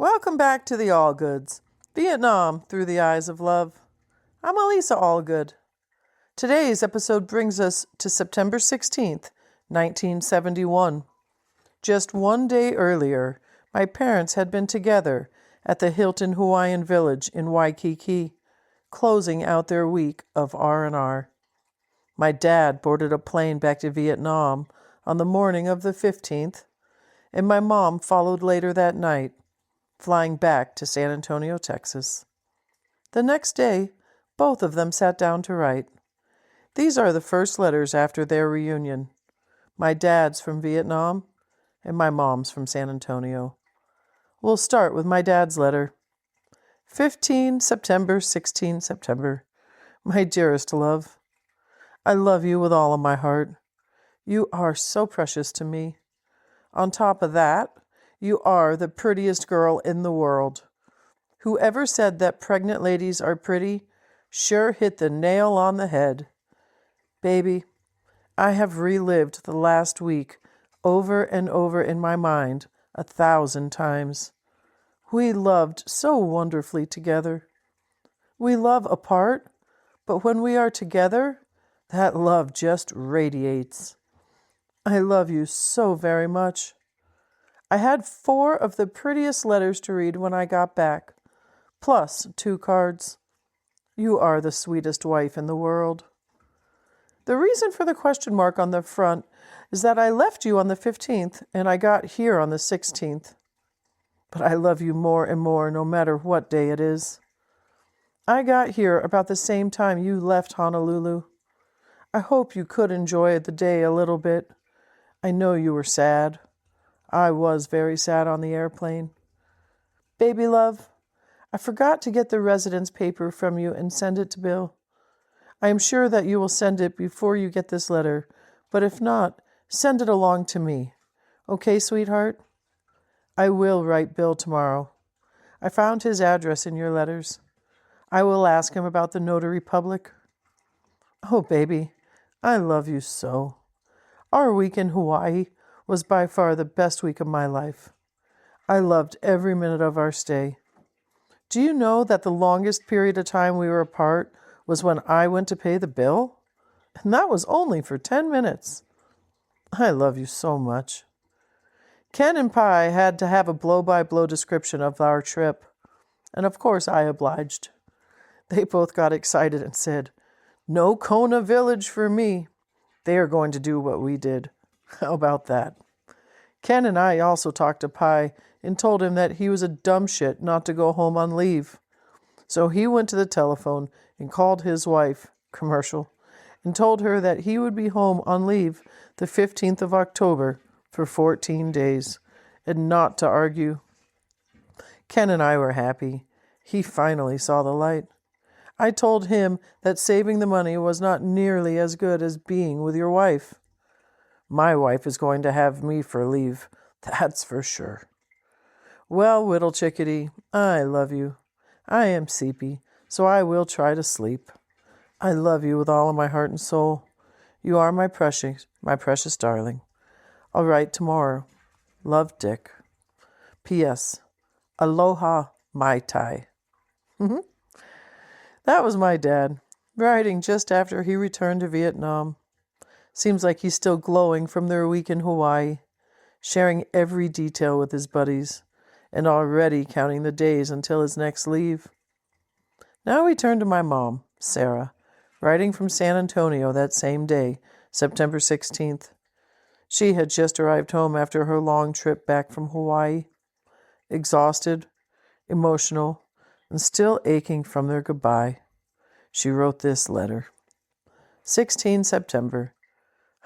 Welcome back to the Allgoods, Vietnam through the eyes of love. I'm Elisa Allgood. Today's episode brings us to September 16th, 1971. Just one day earlier, my parents had been together at the Hilton Hawaiian Village in Waikiki, closing out their week of R&R. My dad boarded a plane back to Vietnam on the morning of the 15th, and my mom followed later that night, flying back to San Antonio, Texas. The next day, both of them sat down to write. These are the first letters after their reunion. My dad's from Vietnam, and my mom's from San Antonio. We'll start with my dad's letter. 15 September, 16 September. My dearest love, I love you with all of my heart. You are so precious to me. On top of that, you are the prettiest girl in the world. Whoever said that pregnant ladies are pretty sure hit the nail on the head. Baby, I have relived the last week over and over in my mind 1,000 times. We loved so wonderfully together. We love apart, but when we are together, that love just radiates. I love you so very much. I had 4 of the prettiest letters to read when I got back, plus 2 cards. You are the sweetest wife in the world. The reason for the question mark on the front is that I left you on the 15th and I got here on the 16th. But I love you more and more no matter what day it is. I got here about the same time you left Honolulu. I hope you could enjoy the day a little bit. I know you were sad. I was very sad on the airplane. Baby love, I forgot to get the residence paper from you and send it to Bill. I am sure that you will send it before you get this letter, but if not, send it along to me. Okay, sweetheart? I will write Bill tomorrow. I found his address in your letters. I will ask him about the notary public. Oh, baby, I love you so. Our week in Hawaii was by far the best week of my life. I loved every minute of our stay. Do you know that the longest period of time we were apart was when I went to pay the bill? And that was only for 10 minutes. I love you so much. Ken and Pi had to have a blow-by-blow description of our trip, and of course I obliged. They both got excited and said, "No Kona Village for me. They are going to do what we did." How about that? Ken and I also talked to Pi and told him that he was a dumb shit not to go home on leave. So he went to the telephone and called his wife, commercial, and told her that he would be home on leave the 15th of October for 14 days, and not to argue. Ken and I were happy. He finally saw the light. I told him that saving the money was not nearly as good as being with your wife. My wife is going to have me for leave, that's for sure. Well, Whittle Chickadee, I love you. I am sleepy, so I will try to sleep. I love you with all of my heart and soul. You are my precious darling. I'll write tomorrow. Love, Dick. P.S. Aloha, Mai Tai. That was my dad, writing just after he returned to Vietnam. Seems like he's still glowing from their week in Hawaii, sharing every detail with his buddies, and already counting the days until his next leave. Now we turn to my mom, Sarah, writing from San Antonio that same day, September 16th. She had just arrived home after her long trip back from Hawaii, exhausted, emotional, and still aching from their goodbye. She wrote this letter. 16 September.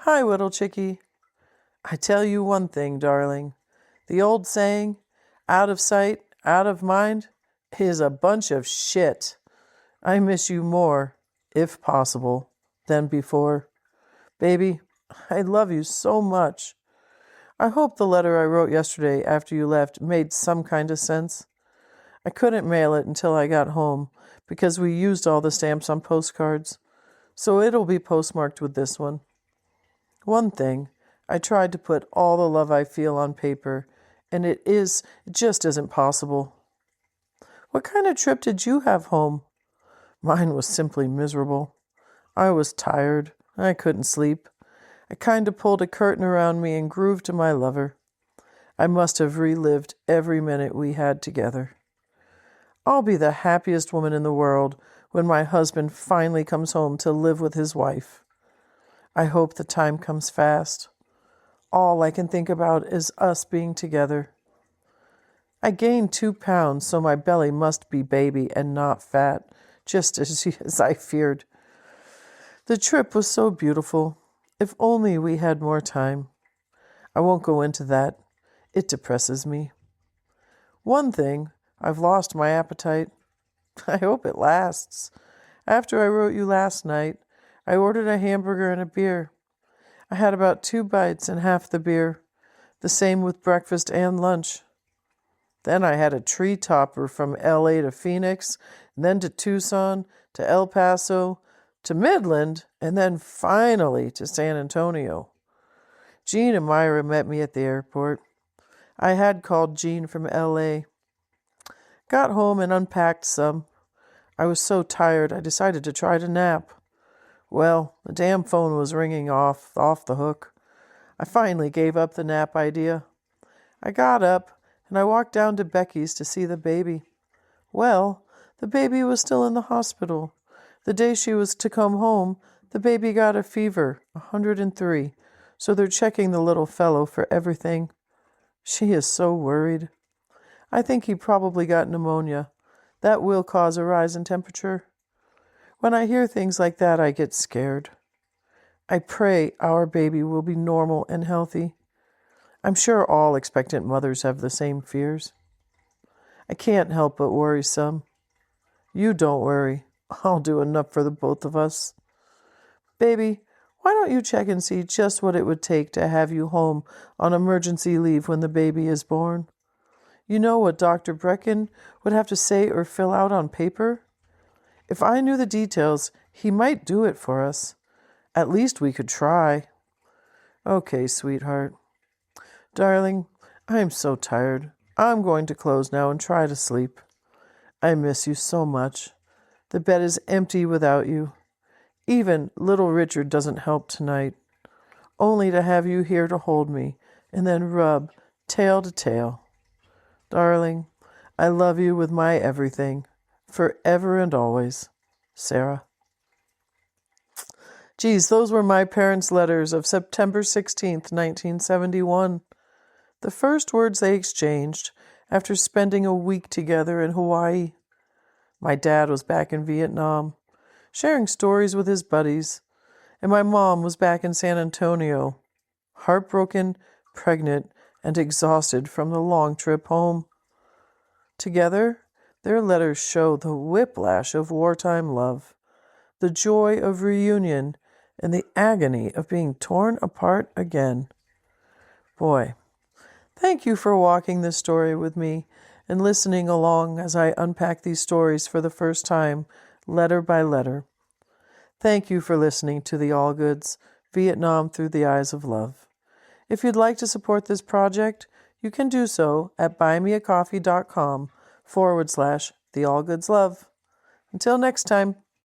Hi, Whittle Chickie. I tell you one thing, darling. The old saying, out of sight, out of mind, is a bunch of shit. I miss you more, if possible, than before. Baby, I love you so much. I hope the letter I wrote yesterday after you left made some kind of sense. I couldn't mail it until I got home because we used all the stamps on postcards, so it'll be postmarked with this one. One thing, I tried to put all the love I feel on paper, and it just isn't possible. What kind of trip did you have home? Mine was simply miserable. I was tired. I couldn't sleep. I kind of pulled a curtain around me and grooved to my lover. I must have relived every minute we had together. I'll be the happiest woman in the world when my husband finally comes home to live with his wife. I hope the time comes fast. All I can think about is us being together. I gained 2 pounds, so my belly must be baby and not fat, just as I feared. The trip was so beautiful. If only we had more time. I won't go into that. It depresses me. One thing, I've lost my appetite. I hope it lasts. After I wrote you last night, I ordered a hamburger and a beer. I had about 2 bites and half the beer. The same with breakfast and lunch. Then I had a tree topper from LA to Phoenix, and then to Tucson, to El Paso, to Midland, and then finally to San Antonio. Jean and Myra met me at the airport. I had called Jean from LA. Got home and unpacked some. I was so tired I decided to try to nap. Well, the damn phone was ringing off the hook. I finally gave up the nap idea. I got up and I walked down to Becky's to see the baby. Well, the baby was still in the hospital. The day she was to come home, the baby got a fever, 103, so they're checking the little fellow for everything. She is so worried. I think he probably got pneumonia. That will cause a rise in temperature. When I hear things like that, I get scared. I pray our baby will be normal and healthy. I'm sure all expectant mothers have the same fears. I can't help but worry some. You don't worry. I'll do enough for the both of us. Baby, why don't you check and see just what it would take to have you home on emergency leave when the baby is born? You know what Dr. Brecken would have to say or fill out on paper? If I knew the details, he might do it for us. At least we could try. Okay, sweetheart. Darling, I'm so tired. I'm going to close now and try to sleep. I miss you so much. The bed is empty without you. Even little Richard doesn't help tonight. Only to have you here to hold me and then rub tail to tail. Darling, I love you with my everything, forever and always. Sarah. Geez, those were my parents' letters of September 16th, 1971. The first words they exchanged after spending a week together in Hawaii. My dad was back in Vietnam, sharing stories with his buddies, and my mom was back in San Antonio, heartbroken, pregnant, and exhausted from the long trip home. Together, their letters show the whiplash of wartime love, the joy of reunion, and the agony of being torn apart again. Boy, thank you for walking this story with me and listening along as I unpack these stories for the first time, letter by letter. Thank you for listening to the Allgoods, Vietnam Through the Eyes of Love. If you'd like to support this project, you can do so at buymeacoffee.com/The Allgoods Love. Until next time.